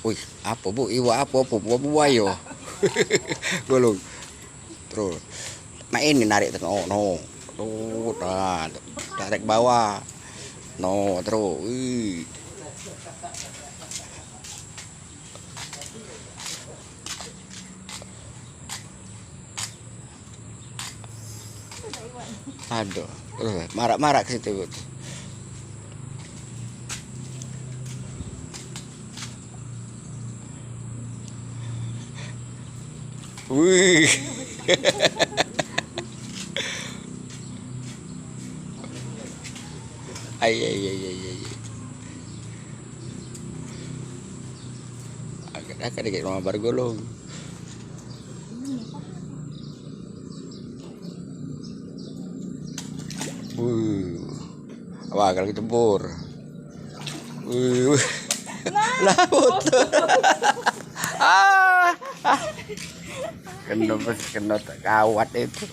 Wih, apa bu? Iwa apa buah yo? Gulung. Terus, nah ini narik terus, oh no, tuh, nah, tarik bawah, no, terus, wih, aduh, marak-marak ke situ. Wih, ay, ay, ay, ay, ay. Agak dikit rumah bergulung. Wih, wah kalau ditempur. Wih, laut. Ah, kena kawat itu.